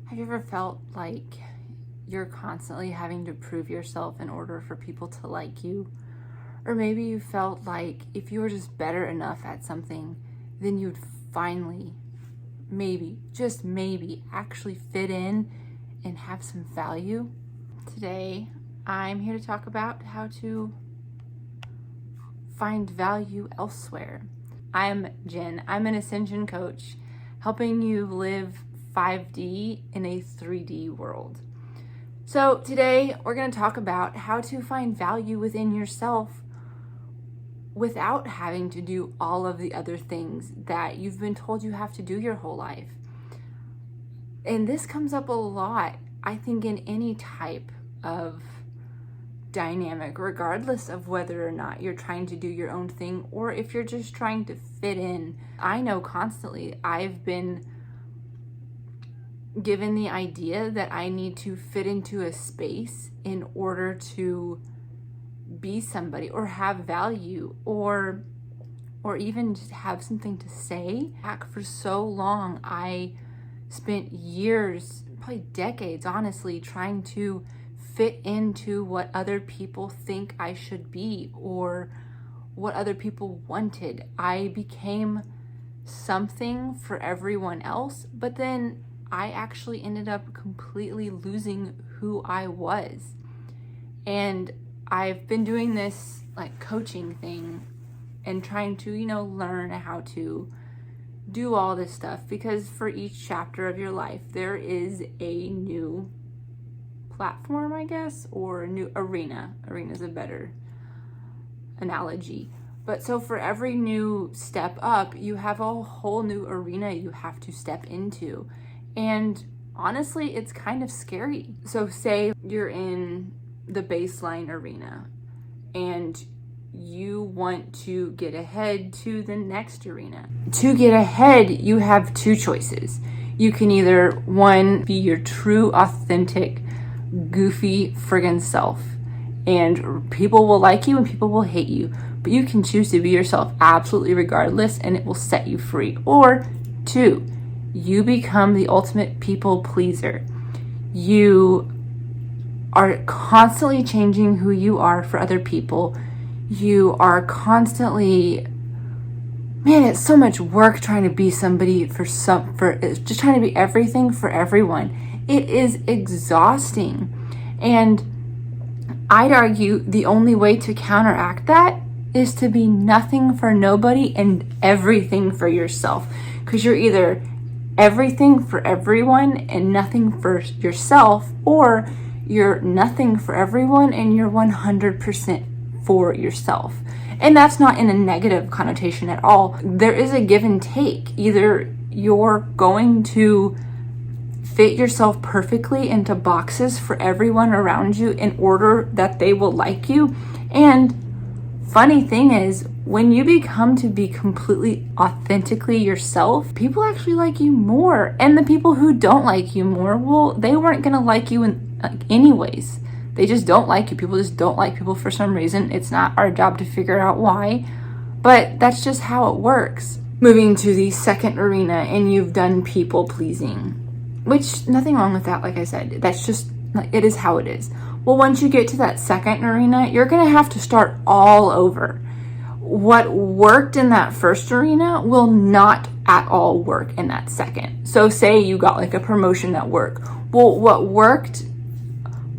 Have you ever felt like you're constantly having to prove yourself in order for people to like you? Or maybe you felt like if you were just better enough at something, then you'd finally, maybe, just maybe, actually fit in and have some value. Today, I'm here to talk about how to find value elsewhere. I'm Jen. I'm an ascension coach, helping you live 5D in a 3D world. So today we're going to talk about how to find value within yourself without having to do all of the other things that you've been told you have to do your whole life. And this comes up a lot, I think, in any type of dynamic, regardless of whether or not you're trying to do your own thing or if you're just trying to fit in. I know constantly I've been given the idea that I need to fit into a space in order to be somebody or have value or even just have something to say. Back for so long, I spent years, probably decades, honestly, trying to fit into what other people think I should be or what other people wanted. I became something for everyone else, but then I actually ended up completely losing who I was. And I've been doing this like coaching thing and trying to, learn how to do all this stuff, because for each chapter of your life, there is a new platform, I guess, or a new arena. Arena is a better analogy. But so for every new step up, you have a whole new arena you have to step into. And honestly, it's kind of scary. So say you're in the baseline arena and you want to get ahead to the next arena. To get ahead, you have two choices. You can either, one, be your true, authentic, goofy friggin' self, and people will like you and people will hate you, but you can choose to be yourself absolutely regardless and it will set you free. Or two, you become the ultimate people pleaser. You are constantly changing who you are for other people. You are constantly, it's so much work trying to be somebody for just trying to be everything for everyone. It is exhausting. And I'd argue the only way to counteract that is to be nothing for nobody and everything for yourself. Because you're either everything for everyone and nothing for yourself, or you're nothing for everyone and you're 100% for yourself. And that's not in a negative connotation at all. There is a give and take. Either you're going to fit yourself perfectly into boxes for everyone around you in order that they will like you. And funny thing is, when you become to be completely authentically yourself, people actually like you more. And the people who don't like you more, well, they weren't going to like you anyways. They just don't like you. People just don't like people for some reason. It's not our job to figure out why, but that's just how it works. Moving to the second arena, and you've done people pleasing, which nothing wrong with that. Like I said, that's just, it is how it is. Well, once you get to that second arena, you're going to have to start all over. What worked in that first arena will not at all work in that second. So say you got like a promotion at work. Well, what worked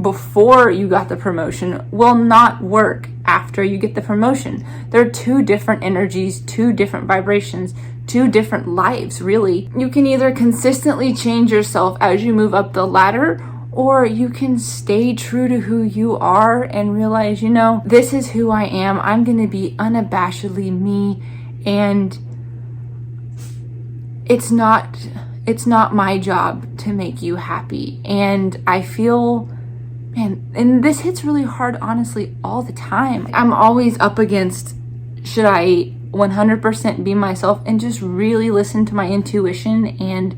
before you got the promotion will not work after you get the promotion. They're two different energies, two different vibrations, two different lives, really. You can either consistently change yourself as you move up the ladder, or you can stay true to who you are and realize, this is who I am. I'm going to be unabashedly me. And it's not my job to make you happy. And I feel, and this hits really hard, honestly, all the time. I'm always up against, should I 100% be myself and just really listen to my intuition and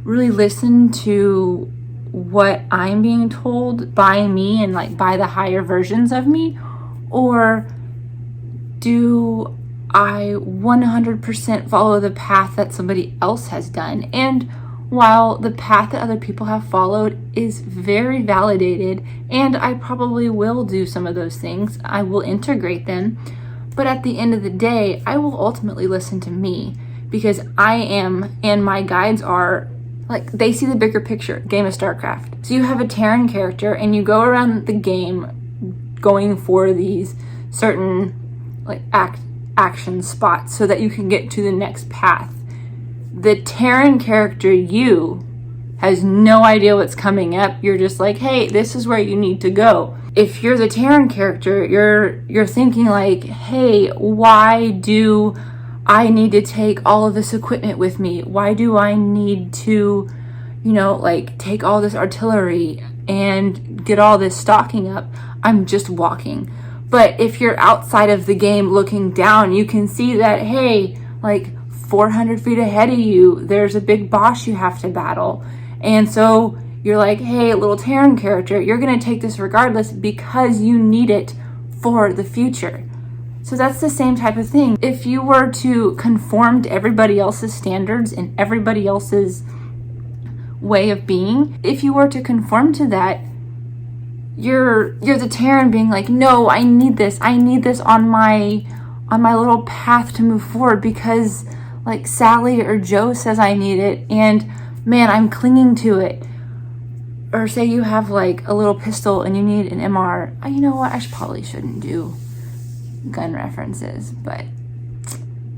really listen to what I'm being told by me and like by the higher versions of me? Or do I 100% follow the path that somebody else has done? And while the path that other people have followed is very validated, and I probably will do some of those things, I will integrate them, but at the end of the day, I will ultimately listen to me, because I am, and my guides are, like, they see the bigger picture. Game of StarCraft. So you have a Terran character, and you go around the game going for these certain like action spots so that you can get to the next path. The Terran character, you, has no idea what's coming up. You're just like, hey, this is where you need to go. If you're the Terran character, you're thinking like, hey, why do I need to take all of this equipment with me? Why do I need to, like, take all this artillery and get all this stocking up? I'm just walking. But if you're outside of the game looking down, you can see that, hey, like 400 feet ahead of you, there's a big boss you have to battle. And so you're like, hey, little Terran character, you're going to take this regardless because you need it for the future. So that's the same type of thing. If you were to conform to everybody else's standards and everybody else's way of being, if you were to conform to that, you're the Terran being like, no, I need this on my little path to move forward because like Sally or Joe says I need it, and man, I'm clinging to it. Or say you have like a little pistol and you need an MR. You know what? Probably shouldn't do gun references, but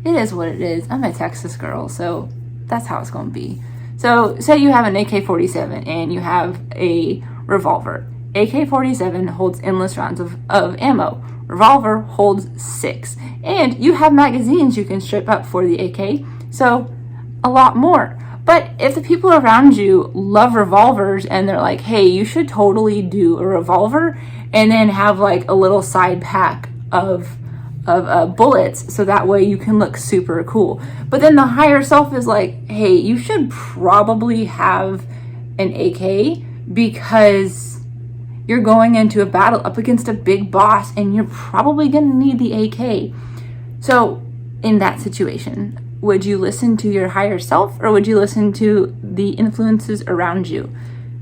it is what it is. I'm a Texas girl, so that's how it's going to be. So say you have an AK-47 and you have a revolver. AK-47 holds endless rounds of ammo. Revolver holds 6. And you have magazines you can strip up for the AK, so a lot more. But if the people around you love revolvers and they're like, hey, you should totally do a revolver and then have like a little side pack of bullets so that way you can look super cool. But then the higher self is like, hey, you should probably have an AK because you're going into a battle up against a big boss and you're probably going to need the AK. So in that situation, would you listen to your higher self or would you listen to the influences around you?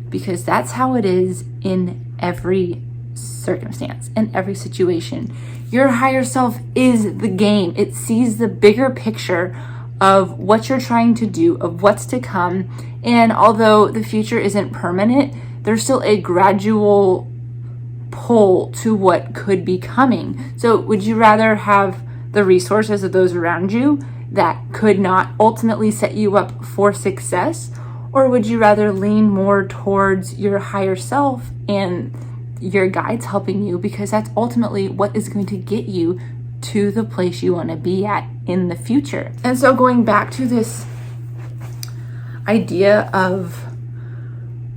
Because that's how it is in every circumstance and every situation. Your higher self is the game. It sees the bigger picture of what you're trying to do, of what's to come. And although the future isn't permanent, there's still a gradual pull to what could be coming. So would you rather have the resources of those around you that could not ultimately set you up for success? Or would you rather lean more towards your higher self and your guides helping you, because that's ultimately what is going to get you to the place you want to be at in the future? And so going back to this idea of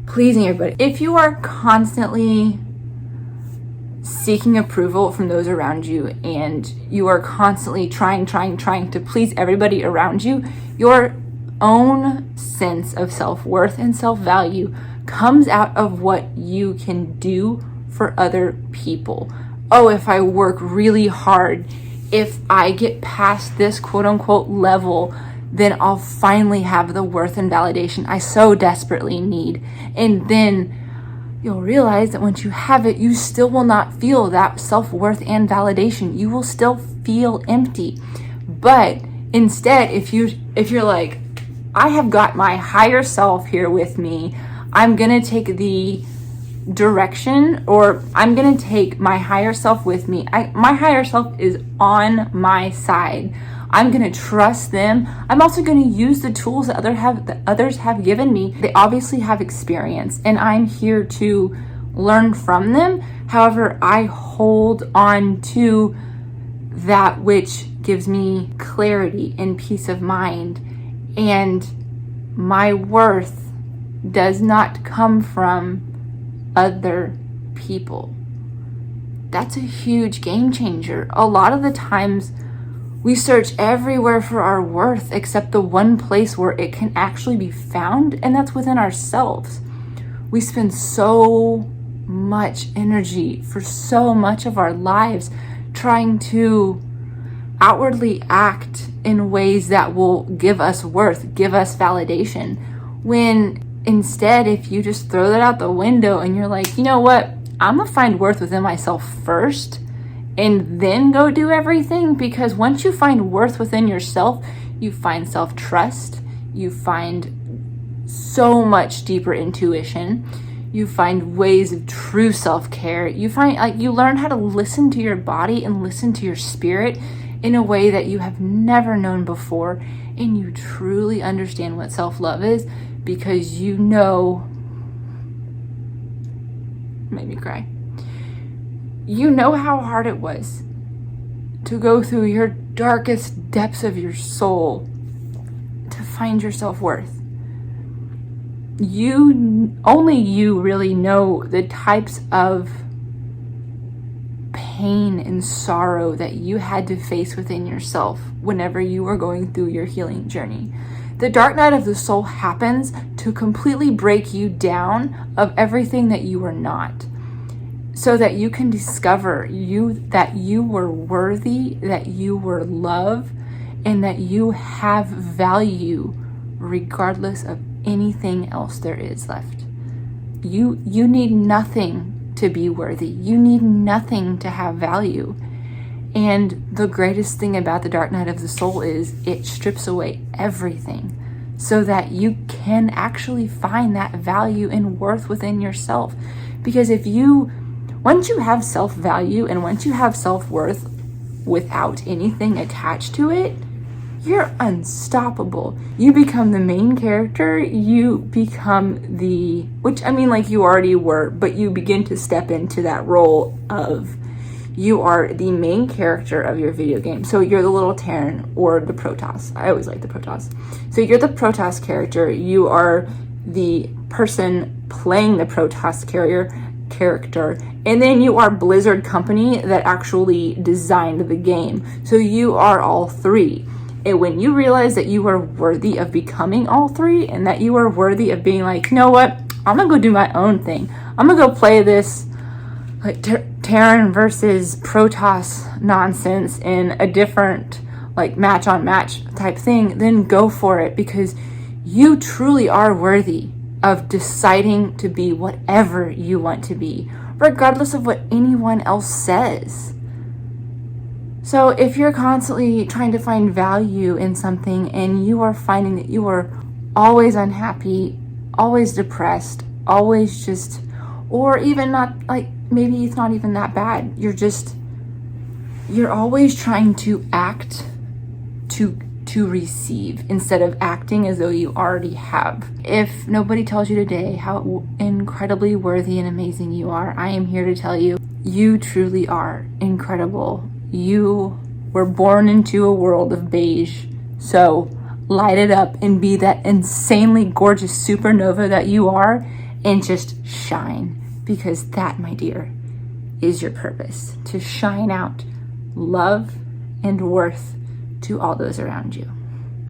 pleasing everybody, if you are constantly seeking approval from those around you and you are constantly trying to please everybody around you, your own sense of self-worth and self-value comes out of what you can do for other people. Oh, if I work really hard, if I get past this quote unquote level, then I'll finally have the worth and validation I so desperately need. And then you'll realize that once you have it, you still will not feel that self-worth and validation. You will still feel empty. But instead, if you're like, I have got my higher self here with me, I'm gonna take the direction, or I'm gonna take my higher self with me. My higher self is on my side. I'm gonna trust them. I'm also gonna use the tools that others have given me. They obviously have experience, and I'm here to learn from them. However, I hold on to that which gives me clarity and peace of mind, and my worth does not come from other people. That's a huge game changer. A lot of the times we search everywhere for our worth except the one place where it can actually be found, and that's within ourselves. We spend so much energy for so much of our lives trying to outwardly act in ways that will give us worth, give us validation, When instead, if you just throw that out the window and you're like, you know what, I'm gonna find worth within myself first and then go do everything. Because once you find worth within yourself, you find self-trust, you find so much deeper intuition, you find ways of true self-care, you find like you learn how to listen to your body and listen to your spirit in a way that you have never known before, and you truly understand what self-love is, because you know, made me cry. You know how hard it was to go through your darkest depths of your soul to find your self-worth. Only you really know the types of pain and sorrow that you had to face within yourself whenever you were going through your healing journey. The dark night of the soul happens to completely break you down of everything that you are not, so that you can discover that you were worthy, that you were loved, and that you have value regardless of anything else there is left. You need nothing to be worthy. You need nothing to have value. And the greatest thing about the dark night of the soul is it strips away everything so that you can actually find that value and worth within yourself. Because once you have self-value and once you have self-worth without anything attached to it, you're unstoppable. You become the main character. You become which I mean, like you already were, but you begin to step into that role of you are the main character of your video game. So you're the little Terran or the Protoss. I always like the Protoss. So you're the Protoss character. You are the person playing the Protoss character. And then you are Blizzard Company that actually designed the game. So you are all three. And when you realize that you are worthy of becoming all three, and that you are worthy of being like, you know what, I'm gonna go do my own thing. I'm gonna go play this like Terran versus Protoss nonsense in a different like match on match type thing, then go for it, because you truly are worthy of deciding to be whatever you want to be, regardless of what anyone else says. So if you're constantly trying to find value in something and you are finding that you are always unhappy, always depressed, always just, or even not, like maybe it's not even that bad. You're always trying to act to receive instead of acting as though you already have. If nobody tells you today how incredibly worthy and amazing you are, I am here to tell you, you truly are incredible. You were born into a world of beige. So light it up and be that insanely gorgeous supernova that you are, and just shine. Because that, my dear, is your purpose. To shine out love and worth to all those around you.